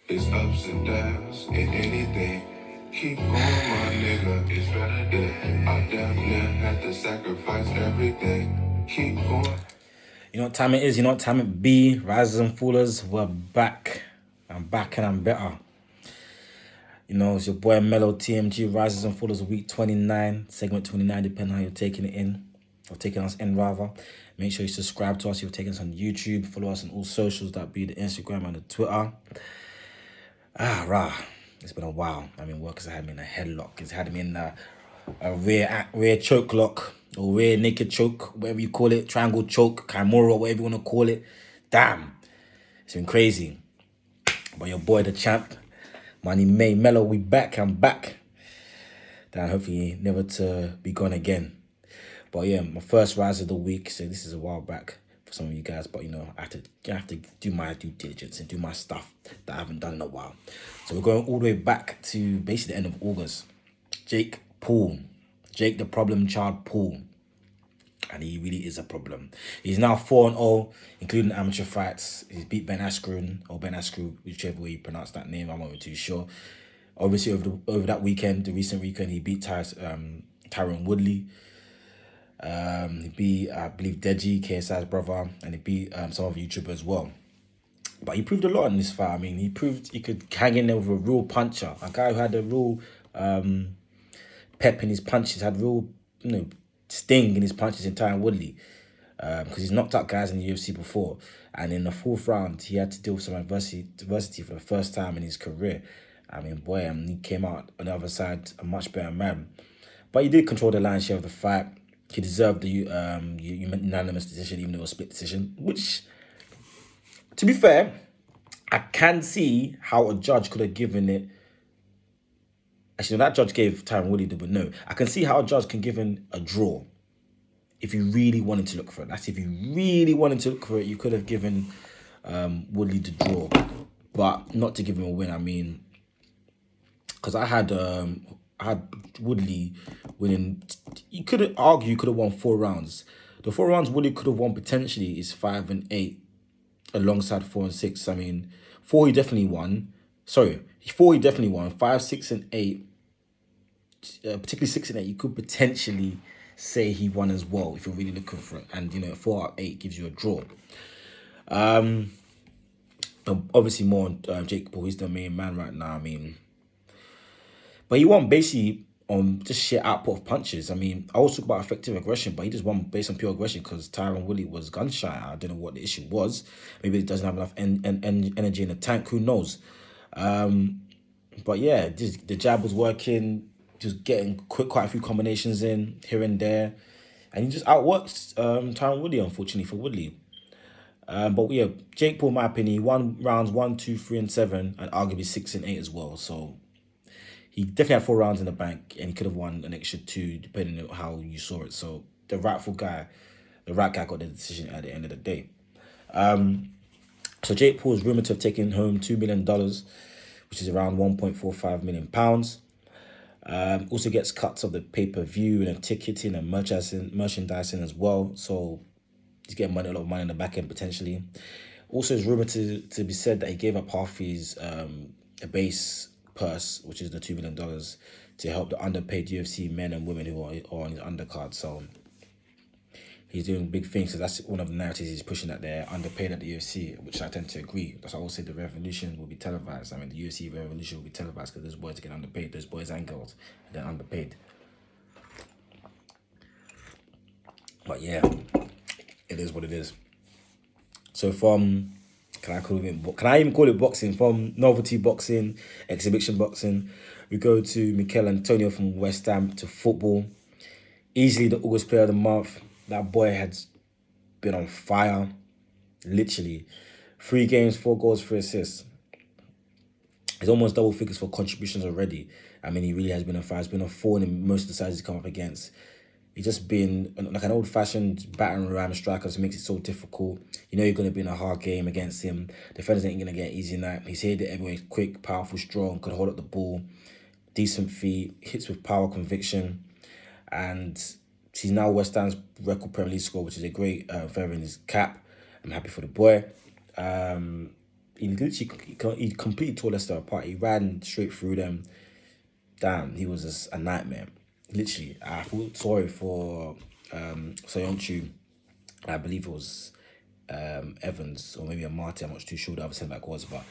It's ups and downs and anything. Keep going, my nigga. It's better than I damn near had to sacrifice everything. Keep going. You know what time it is? You know what time it be? Risers and Fallers, we're back. I'm back and I'm better. You know, it's your boy Mellow TMG Risers and Fallers week 29, segment 29, depending on how you're taking it in, or taking us in rather. Make sure you subscribe to us if you're taking us on YouTube. Follow us on all socials, that be the Instagram and the Twitter. It's been a while. I mean, work has had me in a headlock. It's had me in a rear choke lock or rear naked choke, whatever you call it, triangle choke, Kimura, whatever you want to call it. Damn, it's been crazy. But your boy, the champ, Money May Mellow, we back. I'm back. Damn, hopefully never to be gone again. But yeah, my first rise of the week. So this is a while back for some of you guys, but you know, I have to do my due diligence and do my stuff that I haven't done in a while. So we're going all the way back to basically the end of August. Jake the problem child Paul. And he really is a problem. He's now 4-0, including amateur fights. He's beat Ben Askren, whichever way you pronounce that name, I'm not too sure. Obviously, over that weekend, the recent weekend, he beat Tyron Woodley. He beat, I believe, Deji, KSI's brother, and he beat some other YouTubers as well. But he proved a lot in this fight. I mean, he proved he could hang in there with a real puncher. A guy who had a real pep in his punches, had real, sting in his punches in Tyron Woodley. Because he's knocked out guys in the UFC before. And in the fourth round, he had to deal with some adversity for the first time in his career. I mean, boy, he came out on the other side a much better man. But he did control the lion's share of the fight. He deserved the unanimous decision, even though it was a split decision. Which, to be fair, I can see how a judge could have given it. Actually, no, that judge gave Tyron Woodley but no. I can see how a judge can give him a draw if you really wanted to look for it. That's if you really wanted to look for it, you could have given Woodley the draw. But not to give him a win, I mean, because I had Woodley winning. You could argue you could have won 4 rounds. The 4 rounds Woodley could have won potentially is 5 and 8 alongside 4 and 6. I mean, 4 he definitely won. 4 he definitely won. 5, 6 and 8, particularly 6 and 8, you could potentially say he won as well if you're really looking for it. And, 4 out of 8 gives you a draw. Obviously more on Jake Paul. He's the main man right now. I mean, but he won basically on just sheer output of punches. I mean, I always talk about effective aggression, but he just won based on pure aggression because Tyron Woodley was gun shy. I don't know what the issue was. Maybe he doesn't have enough energy in the tank. Who knows? But yeah, the jab was working. Just getting quite a few combinations in here and there. And he just outworked Tyron Woodley, unfortunately, for Woodley. But yeah, Jake Paul, in my opinion, he won rounds 1, 2, 3, and 7, and arguably 6 and 8 as well. So he definitely had 4 rounds in the bank, and he could have won an extra 2, depending on how you saw it. So the right guy got the decision at the end of the day. So Jake Paul is rumored to have taken home $2 million, which is around £1.45 million. Also gets cuts of the pay-per-view and ticketing and merchandising as well. So he's getting a lot of money in the back end potentially. Also, it's rumored to be said that he gave up half his a base purse, which is the $2 million, to help the underpaid UFC men and women who are on his undercard. So he's doing big things. So that's one of the narratives he's pushing, that they're underpaid at the UFC, which I tend to agree. That's why I always say the revolution will be televised. I mean, the UFC revolution will be televised because those boys get underpaid. Those boys and girls, they're underpaid. But yeah, it is what it is. So from, can I even call it boxing? From novelty boxing, exhibition boxing, we go to Michail Antonio from West Ham to football. Easily the August player of the month. That boy has been on fire. Literally. 3 games, 4 goals, 3 assists. He's almost double figures for contributions already. I mean, he really has been on fire. He's been a thorn in most of the sides he's come up against. He's just been like an old-fashioned battering ram striker, so it makes it so difficult. You know you're going to be in a hard game against him. Defenders ain't going to get easy night. He's here that everyone's quick, powerful, strong, could hold up the ball, decent feet, hits with power, conviction, and he's now West Ham's record Premier League scorer, which is a great feather in his cap. I'm happy for the boy. he literally he completely tore Leicester apart. He ran straight through them. Damn, he was just a nightmare. Literally, I feel sorry for Soyuncu. I believe it was Evans or maybe a Marty. I'm not too sure who the other centre back was, but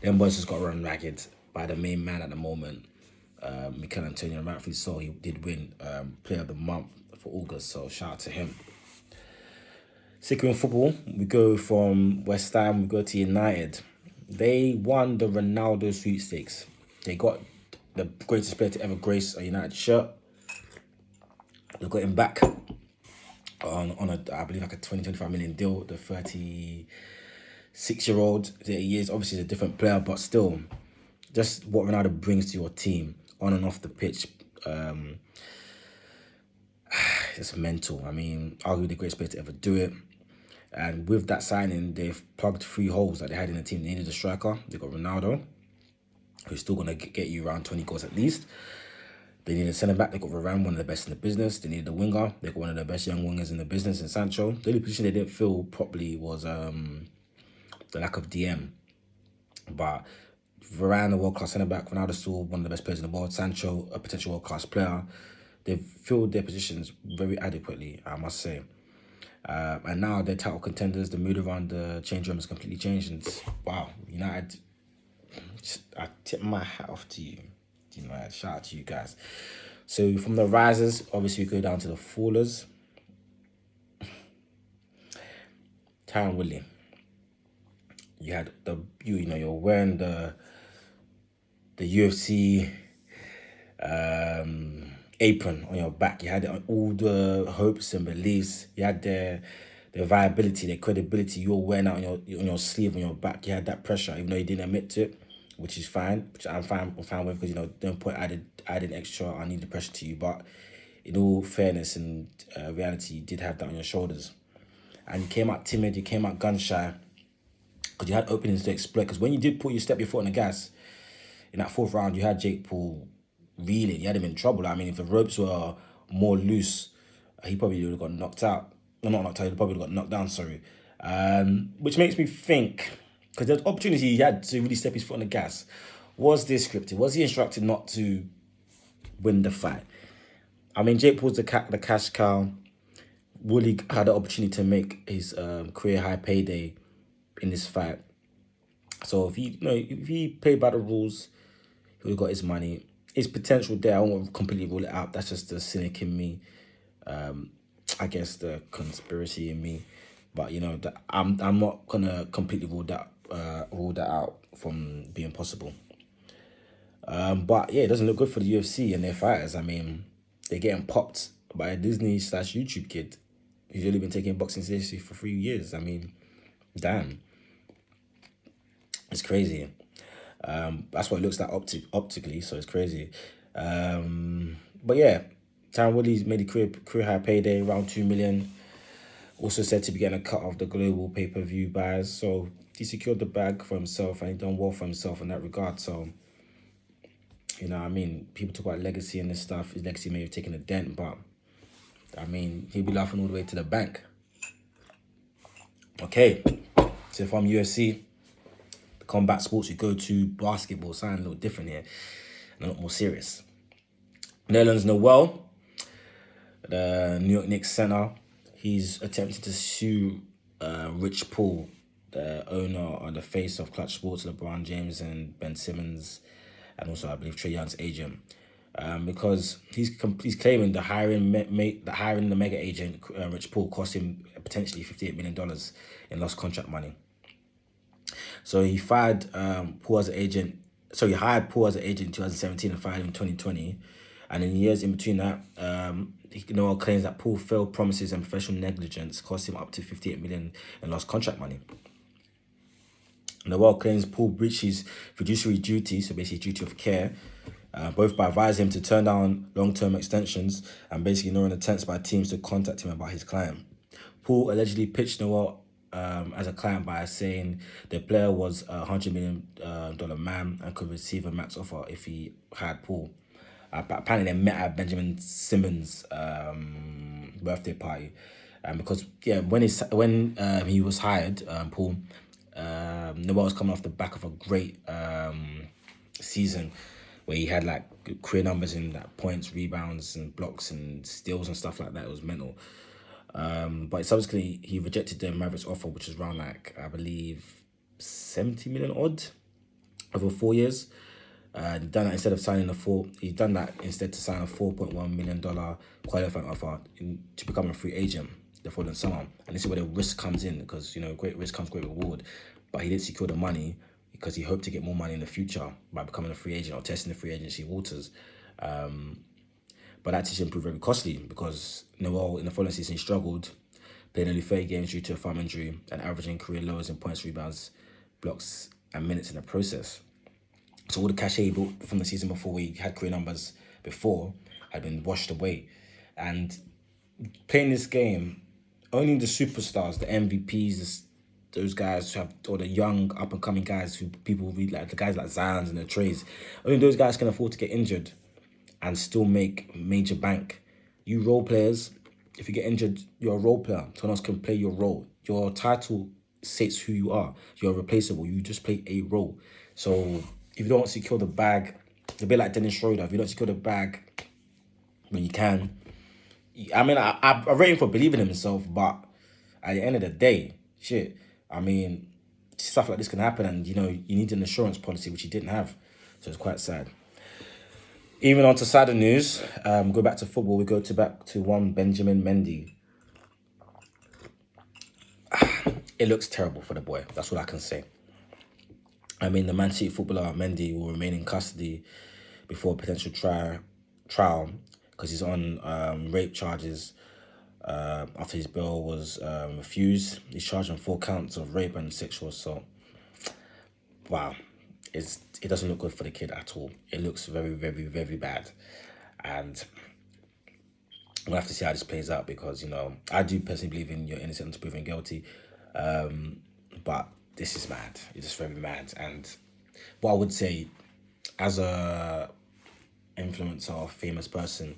them boys just got run ragged by the main man at the moment, Michail Antonio. And rightfully so, he did win Player of the Month for August. So shout out to him. Sticking with football, we go from West Ham, we go to United. They won the Ronaldo sweepstakes. They got the greatest player to ever grace a United shirt. They got him back on a, I believe, like a 25 million deal. The 36-year-old that he is, obviously he's a different player, but still, just what Ronaldo brings to your team on and off the pitch, it's mental. I mean, arguably the greatest player to ever do it. And with that signing, they've plugged 3 holes that they had in the team. They needed a striker. They got Ronaldo, who's still going to get you around 20 goals at least. They needed a centre-back. They got Varane, one of the best in the business. They needed a winger. They got one of the best young wingers in the business in Sancho. The only position they didn't fill properly was the lack of DM. But Varane, a world-class centre-back. Ronaldo, still one of the best players in the world. Sancho, a potential world-class player. They've filled their positions very adequately, I must say. And now they're title contenders. The mood around the change room has completely changed. And wow, United, I tip my hat off to you. United, shout out to you guys. So from the risers, obviously we go down to the fallers. Tyron Woodley. You had you're wearing the UFC apron on your back. You had all the hopes and beliefs. You had their viability, their credibility. You were wearing out on your sleeve, on your back. You had that pressure, even though you didn't admit to it, which is fine. Which I'm fine with, because don't put added extra. I need the pressure to you, but in all fairness and reality, you did have that on your shoulders, and you came out timid. You came out gun shy, because you had openings to exploit. Because when you did put your foot on the gas in that 4th round, you had Jake Paul reeling. You had him in trouble. I mean, if the ropes were more loose, he probably would have got knocked out. No, not knocked out. He probably would have got knocked down. Sorry, which makes me think, because the opportunity he had to really step his foot on the gas, was this scripted? Was he instructed not to win the fight? I mean, Jake Paul's the cash cow. Woodley had the opportunity to make his career high payday in this fight. So if he played by the rules, he would have got his money. His potential there, I won't completely rule it out. That's just the cynic in me. I guess the conspiracy in me. But I'm not gonna completely rule that out from being possible. But yeah, it doesn't look good for the UFC and their fighters. I mean, they're getting popped by a Disney/YouTube kid who's only been taking boxing seriously for 3 years. I mean, damn, it's crazy. That's what it looks like optically, so it's crazy. But yeah, Tyron Woodley's made a career high payday, around 2 million. Also said to be getting a cut of the global pay-per-view buys. So he secured the bag for himself, and he done well for himself in that regard. So, I mean, people talk about legacy and this stuff. His legacy may have taken a dent, but I mean, he'll be laughing all the way to the bank. Okay, so from UFC, the combat sports, we go to basketball. Something a little different here, and a lot more serious. Nerlens Noel, the New York Knicks center, he's attempted to sue Rich Paul, the owner or the face of Clutch Sports, LeBron James and Ben Simmons, and also I believe Trae Young's agent, because he's claiming the hiring the mega agent Rich Paul cost him potentially $58 million in lost contract money. So he fired Paul as an agent. So he hired Paul as an agent in 2017 and fired him in 2020. And in the years in between that, Noel claims that Paul failed promises and professional negligence cost him up to $58 million in lost contract money. Noel claims Paul breached his fiduciary duty, so basically duty of care, both by advising him to turn down long-term extensions and basically ignoring attempts by teams to contact him about his client. Paul allegedly pitched Noel as a client by saying the player was a $100 million man and could receive a max offer if he hired Paul. Apparently they met at Benjamin Simmons' birthday party, because when he was hired, Paul, Noel's coming off the back of a great season where he had like career numbers in like points, rebounds, and blocks and steals and stuff like that. It was mental. But subsequently he rejected the Mavericks offer, which is around like I believe 70 million odd over 4 years. He done that instead of signing he's done that instead to sign a $4.1 million qualifying offer to become a free agent the following summer. And this is where the risk comes in, because great risk comes great reward. But he didn't secure the money because he hoped to get more money in the future by becoming a free agent or testing the free agency waters. But that decision proved very costly because Noel in the following season struggled, playing only 30 games due to a thumb injury and averaging career lows in points, rebounds, blocks, and minutes in the process. So all the cachet he built from the season before, where he had career numbers before, had been washed away. And playing this game, only the superstars, the MVPs, those guys who have, or the young up-and-coming guys who people read, like the guys like Zans and the Trays, only those guys can afford to get injured and still make major bank. You role players, if you get injured, you're a role player. Someone else can play your role. Your title states who you are. You're replaceable. You just play a role. So if you don't secure the bag, a bit like Dennis Schroeder, if you don't secure the bag when you can, I mean, I rate him for believing in himself, but at the end of the day, shit, I mean, stuff like this can happen, and you need an insurance policy, which he didn't have. So it's quite sad. Even on to sadder news, go back to football, we go back to one Benjamin Mendy. It looks terrible for the boy, that's all I can say. I mean, the Man City footballer Mendy will remain in custody before a potential trial because he's on rape charges after his bail was refused. He's charged on 4 counts of rape and sexual assault. Wow. It doesn't look good for the kid at all. It looks very, very, very bad. And we'll have to see how this plays out because, I do personally believe in you're innocent until proven guilty. But this is mad. It's just very mad. And what I would say, as a influencer or famous person,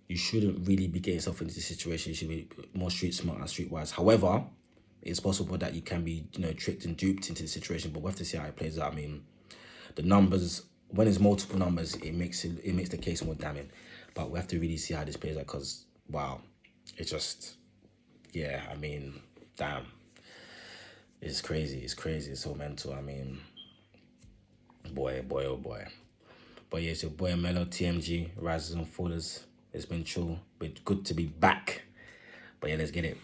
you shouldn't really be getting yourself into this situation. You should be more street smart and streetwise. However, it's possible that you can be, tricked and duped into the situation, but we'll have to see how it plays out. I mean, the numbers, when it's multiple numbers, it makes the case more damning. But we have to really see how this plays out because, wow, it's just, yeah, I mean, damn. It's crazy. It's crazy. It's so mental. I mean, boy, oh boy. But yeah, it's your boy Mellow TMG, Rises and Fallers. It's been chill, but good to be back. But yeah, let's get it.